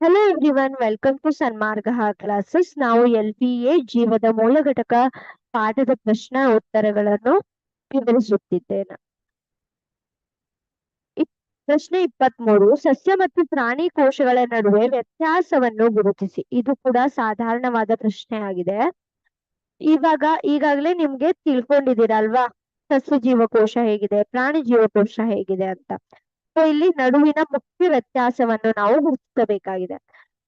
Hello everyone, welcome to Sanmarga classes. ನಾವು LPA ಜೀವದ ಮೂಲ ಘಟಕ ಪಾಠದ ಪ್ರಶ್ನೆ ಉತ್ತರಗಳನ್ನು ವಿವರಿಸುತ್ತಿದ್ದೇನೆ. ಪ್ರಶ್ನೆ 23, ಸಸ್ಯ ಮತ್ತು ಪ್ರಾಣಿ ಕೋಶಗಳ ನಡುವೆ ವ್ಯತ್ಯಾಸವನ್ನು ಗುರುತಿಸಿ. ಇದು ಕೂಡ ಸಾಧಾರಣವಾದ ಪ್ರಶ್ನೆ ಆಗಿದೆ. ಈಗಾಗಲೇ ನಿಮ್ಗೆ ತಿಳ್ಕೊಂಡಿದ್ದೀರಲ್ವಾ, ಸಸ್ಯ ಜೀವಕೋಶ ಹೇಗಿದೆ, ಪ್ರಾಣಿ ಜೀವಕೋಶ ಹೇಗಿದೆ ಅಂತ. ಸೊ ಇಲ್ಲಿ ನಡುವಿನ ಮುಖ್ಯ ವ್ಯತ್ಯಾಸವನ್ನು ನಾವು ಗುರುತಿಸಬೇಕಾಗಿದೆ.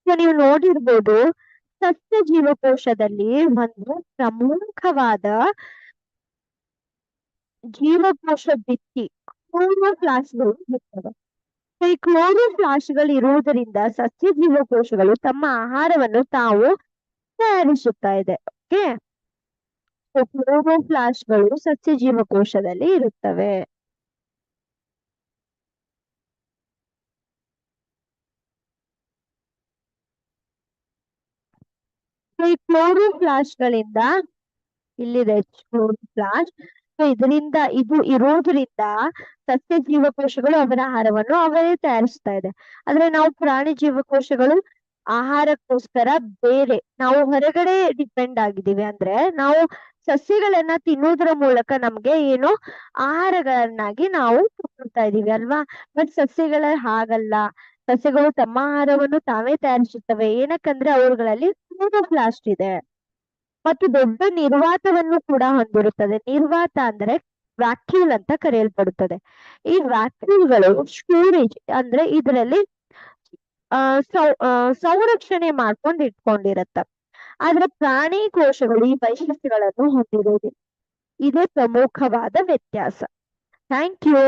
ಸೊ ನೀವು ನೋಡಿರ್ಬೋದು, ಸಸ್ಯ ಜೀವಕೋಶದಲ್ಲಿ ಒಂದು ಪ್ರಮುಖವಾದ ಜೀವಕೋಶ ಭಿತ್ತಿ ಕ್ಲೋರೋಪ್ಲಾಸ್ಟ್ಗಳು ಇರ್ತವೆ. ಈ ಕ್ಲೋರೋಪ್ಲಾಸ್ಟ್ಗಳು ಇರುವುದರಿಂದ ಸಸ್ಯ ಜೀವಕೋಶಗಳು ತಮ್ಮ ಆಹಾರವನ್ನು ತಾವು ತಯಾರಿಸುತ್ತಾ ಇದೆ. ಓಕೆ, ಕ್ಲೋರೋಪ್ಲಾಸ್ಟ್ಗಳು ಸಸ್ಯ ಜೀವಕೋಶದಲ್ಲಿ ಇರುತ್ತವೆ. ಈ ಕ್ಲೋರೋಪ್ಲಾಸ್ಟ್ಗಳಿಂದ ಇಲ್ಲಿದೆ ಕ್ಲೋರೋಪ್ಲಾಸ್ಟ್. ಇದು ಇರೋದ್ರಿಂದ ಸಸ್ಯ ಜೀವಕೋಶಗಳು ಅವರ ಆಹಾರವನ್ನು ಅವರೇ ತಯಾರಿಸ್ತಾ ಇದೆ. ಆದ್ರೆ ನಾವು ಪ್ರಾಣಿ ಜೀವಕೋಶಗಳು ಆಹಾರಕ್ಕೋಸ್ಕರ ಬೇರೆ ನಾವು ಹೊರಗಡೆ ಡಿಪೆಂಡ್ ಆಗಿದ್ದೀವಿ. ಅಂದ್ರೆ ನಾವು ಸಸ್ಯಗಳನ್ನ ತಿನ್ನುವುದರ ಮೂಲಕ ನಮ್ಗೆ ಏನು ಆಹಾರಗಳನ್ನಾಗಿ ನಾವು ತಗೊಳ್ತಾ ಇದೀವಿ ಅಲ್ವಾ. ಬಟ್ ಸಸ್ಯಗಳ ಹಾಗಲ್ಲ. ಸಸ್ಯಗಳು ತಮ್ಮ ಆಹಾರವನ್ನು ತಾವೇ ತಯಾರಿಸುತ್ತವೆ. ಏನಕ್ಕಂದ್ರೆ ಅವುಗಳಲ್ಲಿ ಕ್ಲೋರೋಪ್ಲಾಸ್ಟ್ ಇದೆ ಮತ್ತು ದೊಡ್ಡ ನಿರ್ವಾತವನ್ನು ಕೂಡ ಹೊಂದಿರುತ್ತದೆ. ನಿರ್ವಾತ ಅಂದ್ರೆ ವ್ಯಾಕ್ಯೂಲ್ ಅಂತ ಕರೆಯಲ್ಪಡುತ್ತದೆ. ಈ ವ್ಯಾಕ್ಯೂಲ್ಗಳು ಸ್ಟೋರೇಜ್ ಅಂದ್ರೆ ಇದರಲ್ಲಿ ಸಂರಕ್ಷಣೆ ಮಾಡ್ಕೊಂಡು ಇಟ್ಕೊಂಡಿರತ್ತ. ಆದ್ರೆ ಪ್ರಾಣಿ ಕೋಶಗಳು ಈ ವೈಶಿಷ್ಟ್ಯಗಳನ್ನು ಹೊಂದಿರುವುದಿಲ್ಲ. ಇದೇ ಪ್ರಮುಖವಾದ ವ್ಯತ್ಯಾಸ. Thank you.